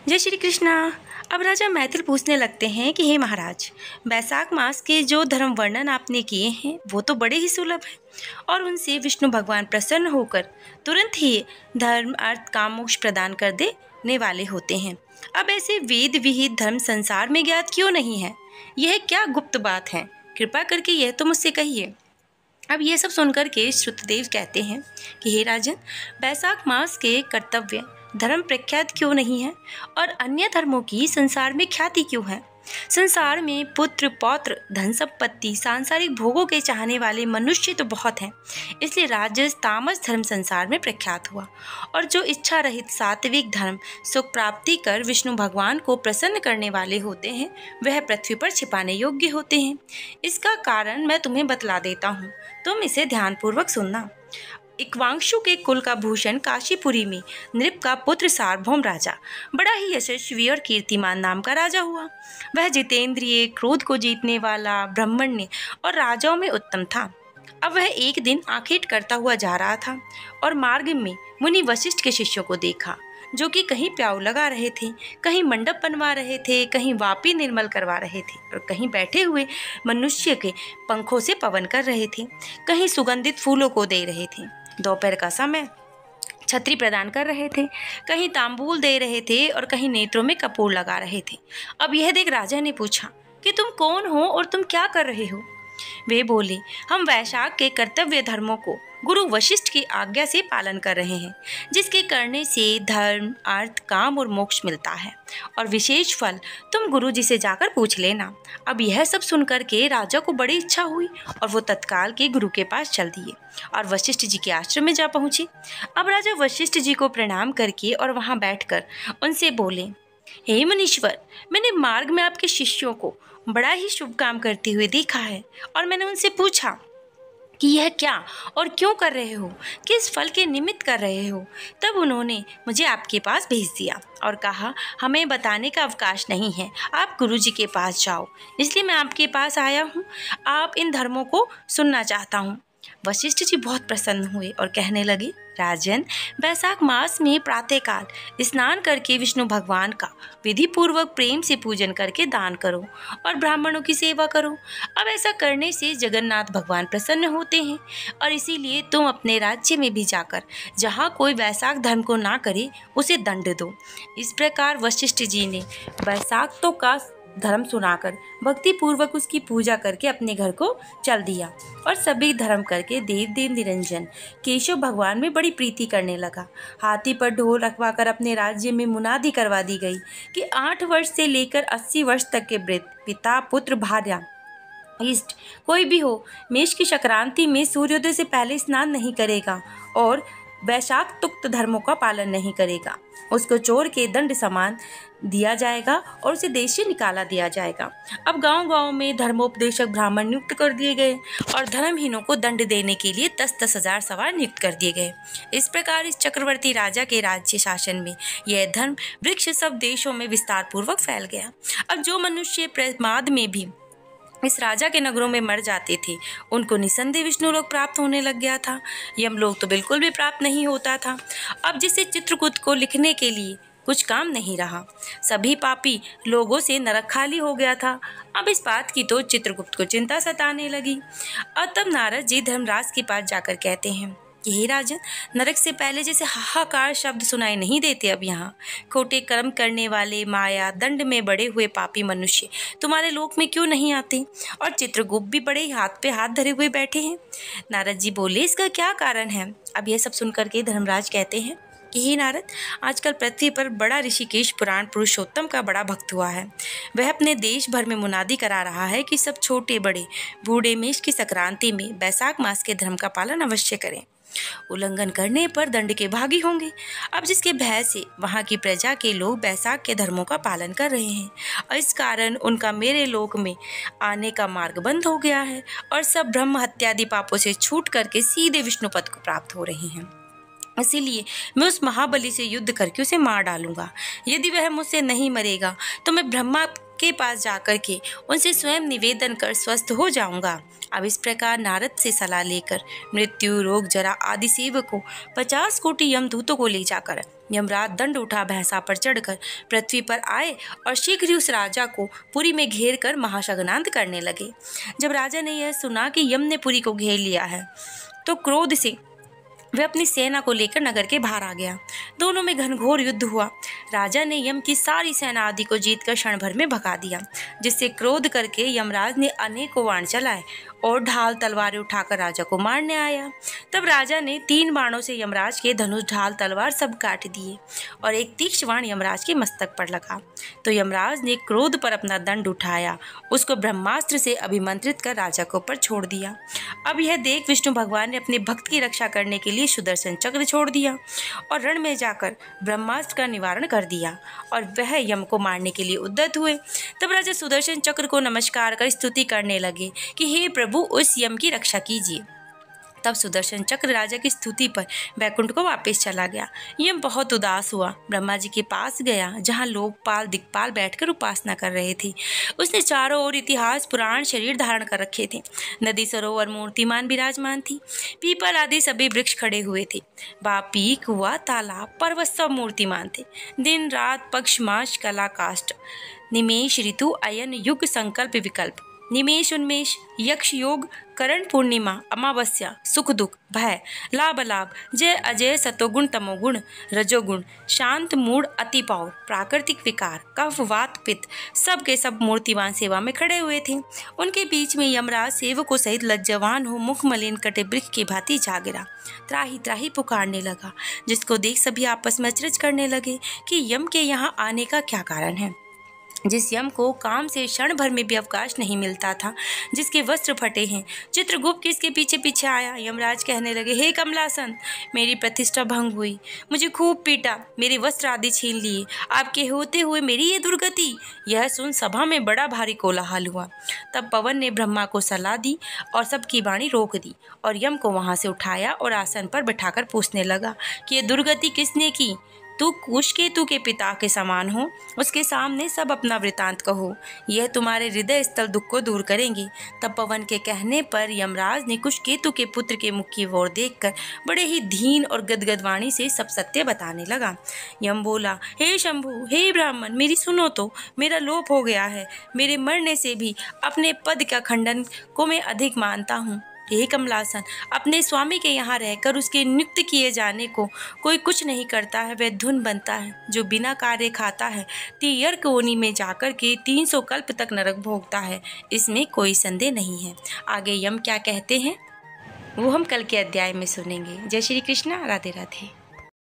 जय श्री कृष्णा। अब राजा मैथिल पूछने लगते हैं कि हे महाराज, बैसाख मास के जो धर्म वर्णन आपने किए हैं वो तो बड़े ही सुलभ हैं और उनसे विष्णु भगवान प्रसन्न होकर तुरंत ही धर्म अर्थ काम मोक्ष प्रदान कर देने वाले होते हैं। अब ऐसे वेद विहित धर्म संसार में ज्ञात क्यों नहीं है? यह क्या गुप्त बात है? कृपा करके यह तो मुझसे कहिए। अब ये सब सुनकर के श्रुतदेव कहते हैं कि हे राजन, बैसाख मास के कर्तव्य धर्म प्रख्यात क्यों नहीं है और अन्य धर्मों की संसार में ख्याति क्यों है? संसार में पुत्र पौत्र धन संपत्ति सांसारिक भोगों के चाहने वाले मनुष्य तो बहुत हैं, इसलिए राजस तामस धर्म संसार में प्रख्यात हुआ। और जो इच्छा रहित सात्विक धर्म सुख प्राप्ति कर विष्णु भगवान को प्रसन्न करने वाले होते हैं वह पृथ्वी पर छिपाने योग्य होते हैं। इसका कारण मैं तुम्हें बतला देता हूँ, तुम इसे ध्यानपूर्वक सुनना। इक्ष्वाकु के कुल का भूषण काशीपुरी में नृप का पुत्र सार्वभौम राजा बड़ा ही यशस्वी और कीर्तिमान नाम का राजा हुआ। वह जितेंद्रिय, क्रोध को जीतने वाला, ब्रह्मण्य और राजाओं में उत्तम था। अब वह एक दिन आखेट करता हुआ जा रहा था और मार्ग में मुनि वशिष्ठ के शिष्यों को देखा, जो कि कहीं प्याऊ लगा रहे थे, कहीं मंडप बनवा रहे थे, कहीं वापी निर्मल करवा रहे थे और कहीं बैठे हुए मनुष्य के पंखों से पवन कर रहे थे, कहीं सुगंधित फूलों को दे रहे थे, दोपहर का समय छतरी प्रदान कर रहे थे, कहीं तांबूल दे रहे थे और कहीं नेत्रों में कपूर लगा रहे थे। अब यह देख राजा ने पूछा कि तुम कौन हो और तुम क्या कर रहे हो? वे बोले, हम वैशाख के कर्तव्य धर्मों को गुरु वशिष्ठ की आज्ञा से पालन कर रहे हैं, जिसके करने से धर्म अर्थ काम और मोक्ष मिलता है और विशेष फल तुम गुरु जी से जाकर पूछ लेना। अब यह सब सुनकर के राजा को बड़ी इच्छा हुई और वो तत्काल के गुरु के पास चल दिए और वशिष्ठ जी के आश्रम में जा पहुंचे। अब राजा वशिष्ठ जी को प्रणाम करके और वहां बैठकर उनसे बोले, हे मुनीश्वर, मैंने मार्ग में आपके शिष्यों को बड़ा ही शुभ काम करते हुए देखा है और मैंने उनसे पूछा कि यह क्या और क्यों कर रहे हो, किस फल के निमित्त कर रहे हो। तब उन्होंने मुझे आपके पास भेज दिया और कहा, हमें बताने का अवकाश नहीं है, आप गुरु जी के पास जाओ, इसलिए मैं आपके पास आया हूँ। आप इन धर्मों को सुनना चाहता हूँ। वशिष्ठ जी बहुत प्रसन्न हुए और कहने लगे, राजन, बैसाख मास में प्रातःकाल स्नान करके विष्णु भगवान का विधि पूर्वक प्रेम से पूजन करके दान करो और ब्राह्मणों की सेवा करो। अब ऐसा करने से जगन्नाथ भगवान प्रसन्न होते हैं और इसीलिए तुम अपने राज्य में भी जाकर जहाँ कोई वैशाख धर्म को ना करे उसे दंड दो। इस प्रकार वशिष्ठ जी ने बैसाख तो का धर्म सुनाकर भक्ति पूर्वक उसकी पूजा करके अपने घर को चल दिया और सभी धर्म करके देव निरंजन केशव भगवान में बड़ी प्रीति करने लगा। हाथी पर ढोल रखवाकर अपने राज्य में मुनादी करवा दी गई कि 8 वर्ष से लेकर 80 वर्ष तक के वृद्ध पिता पुत्र भार्या इष्ट कोई भी हो, मेष की संक्रांति में सूर्योदय से पहले स्नान नहीं करेगा और वैशाख तुक्त धर्मों का पालन नहीं करेगा, उसको चोर के दंड समान दिया जाएगा और उसे देश से निकाला दिया जाएगा। अब गांव-गांव में धर्मोपदेशक ब्राह्मण नियुक्त कर दिए गए और धर्महीनों को दंड देने के लिए 10-10 हजार सवार नियुक्त कर दिए गए। इस प्रकार इस चक्रवर्ती राजा के राज्य शासन में यह धर्म वृक्ष सब देशों में विस्तार पूर्वक फैल गया। अब जो मनुष्य प्रमाद में भी इस राजा के नगरों में मर जाते थे, उनको निसंदेह विष्णु लोक प्राप्त होने लग गया था। यमलोक तो बिल्कुल भी प्राप्त नहीं होता था। अब जिसे चित्रकूट को लिखने के लिए कुछ काम नहीं रहा, सभी पापी लोगों से नरक खाली हो गया था। अब इस बात की तो चित्रगुप्त को चिंता सताने लगी और तब नारद जी धर्मराज के पास जाकर कहते हैं कि हे राजन, नरक से पहले जैसे हाहाकार शब्द सुनाई नहीं देते। अब यहाँ खोटे कर्म करने वाले माया दंड में बड़े हुए पापी मनुष्य तुम्हारे लोक में क्यों नहीं आते और चित्रगुप्त भी बड़े हाथ पे हाथ धरे हुए बैठे हैं। नारद जी बोले, इसका क्या कारण है? अब यह सब सुनकर के धर्मराज कहते हैं कि हे नारद, आजकल पृथ्वी पर बड़ा ऋषिकेश पुराण पुरुषोत्तम का बड़ा भक्त हुआ है। वह अपने देश भर में मुनादी करा रहा है कि सब छोटे बड़े बूढ़े मेष की संक्रांति में बैसाख मास के धर्म का पालन अवश्य करें। उल्लंघन करने पर दंड के भागी होंगे। अब जिसके भय से वहाँ की प्रजा के लोग बैसाख के धर्मों का पालन कर रहे हैं और इस कारण उनका मेरे लोक में आने का मार्ग बंद हो गया है और सब ब्रह्म हत्यादि पापों से छूट करके सीधे विष्णु पद को प्राप्त हो रहे हैं। इसीलिए मैं उस महाबली से युद्ध करके उसे मार डालूंगा। यदि वह मुझसे नहीं मरेगा तो मैं ब्रह्मा के पास जाकर के उनसे स्वयं निवेदन कर स्वस्थ हो जाऊंगा। अब इस प्रकार नारद से सलाह लेकर मृत्यु रोग जरा आदि सेवकों 50 कोटि यमदूतों को ले जाकर यमराज दंड उठा भैंसा पर चढ़कर पृथ्वी पर आए और शीघ्र ही उस राजा को पुरी में घेर कर महाशगनांत करने लगे। जब राजा ने यह सुना कि यम ने पुरी को घेर लिया है तो क्रोध से वह अपनी सेना को लेकर नगर के बाहर आ गया। दोनों में घनघोर युद्ध हुआ। राजा ने यम की सारी सेना आदि को जीतकर क्षण भर में भगा दिया, जिससे क्रोध करके यमराज ने अनेकों बाण चलाए और ढाल तलवारें उठाकर राजा को मारने आया। तब राजा ने 3 बाणों से यमराज के धनुष ढाल तलवार सब काट दिए और एक तीक्ष्ण बाण यमराज के मस्तक पर लगा। तो यमराज ने क्रोध पर अपना दंड उठाया, उसको ब्रह्मास्त्र से अभिमंत्रित कर राजा को ऊपर छोड़ दिया। अब यह देख विष्णु भगवान ने अपने भक्त की रक्षा करने के लिए सुदर्शन चक्र छोड़ दिया और रण में जाकर ब्रह्मास्त्र का निवारण कर दिया और वह यम को मारने के लिए उद्यत हुए। तब राजा सुदर्शन चक्र को नमस्कार कर स्तुति करने लगे कि हे प्रभु, उस यम की रक्षा कीजिए। तब सुदर्शन चक्र राजा की स्तुति पर बैकुंठ को वापस चला गया। यम बहुत उदास हुआ, ब्रह्मा जी के पास गया जहाँ लोकपाल दिक्पाल बैठकर उपासना कर रहे थे। उसने चारों ओर इतिहास पुराण शरीर धारण कर रखे थे। नदी सरोवर मूर्तिमान विराजमान थी, पीपल आदि सभी वृक्ष खड़े हुए थे। बापी कुआ तालाब पर्वत सब मूर्तिमान थे। दिन रात पक्ष मास कला काष्ठ निमेश ऋतु अयन युग संकल्प विकल्प निमेश उन्मेष यक्ष योग करण पूर्णिमा अमावस्या सुख दुख भय लाभ लाभ जय अजय सतोगुण तमोगुण रजोगुण शांत मूड अति पावर प्राकृतिक विकार कफ वात पित्त सब के सब मूर्तिवान सेवा में खड़े हुए थे। उनके बीच में यमराज सेवकों सहित लज्जावान हो मुख मलिन कटे वृक्ष की भांति जा गिरा, त्राही त्राही पुकारने लगा, जिसको देख सभी आपस में अचरज करने लगे कि यम के यहाँ आने का क्या कारण है। जिस यम को काम से क्षण भर में भी अवकाश नहीं मिलता था, जिसके वस्त्र फटे हैं, चित्रगुप्त किसके पीछे पीछे आया। यमराज कहने लगे, हे कमलासन, मेरी प्रतिष्ठा भंग हुई, मुझे खूब पीटा, मेरे वस्त्र आदि छीन लिए, आपके होते हुए मेरी ये दुर्गति। यह सुन सभा में बड़ा भारी कोलाहल हुआ। तब पवन ने ब्रह्मा को सलाह दी और सबकी वाणी रोक दी और यम को वहां से उठाया और आसन पर बैठाकर पूछने लगा कि ये दुर्गति किसने की। तू कुशकेतु के पिता के समान हो, उसके सामने सब अपना वृतांत कहो, यह तुम्हारे हृदय स्थल दुख को दूर करेंगे। तब पवन के कहने पर यमराज ने कुशकेतु के पुत्र के मुख की ओर देखकर बड़े ही धीन और गदगद वाणी से सब सत्य बताने लगा। यम बोला, हे शंभु, हे ब्राह्मण, मेरी सुनो तो, मेरा लोप हो गया है। मेरे मरने से भी अपने पद का खंडन को मैं अधिक मानता हूँ। हे कमलासन, अपने स्वामी के यहाँ रहकर उसके नियुक्त किए जाने को कोई कुछ नहीं करता है, वह धुन बनता है। जो बिना कार्य खाता है, तीर्क योनि में जाकर के 300 कल्प तक नरक भोगता है, इसमें कोई संदेह नहीं है। आगे यम क्या कहते हैं वो हम कल के अध्याय में सुनेंगे। जय श्री कृष्णा, राधे राधे।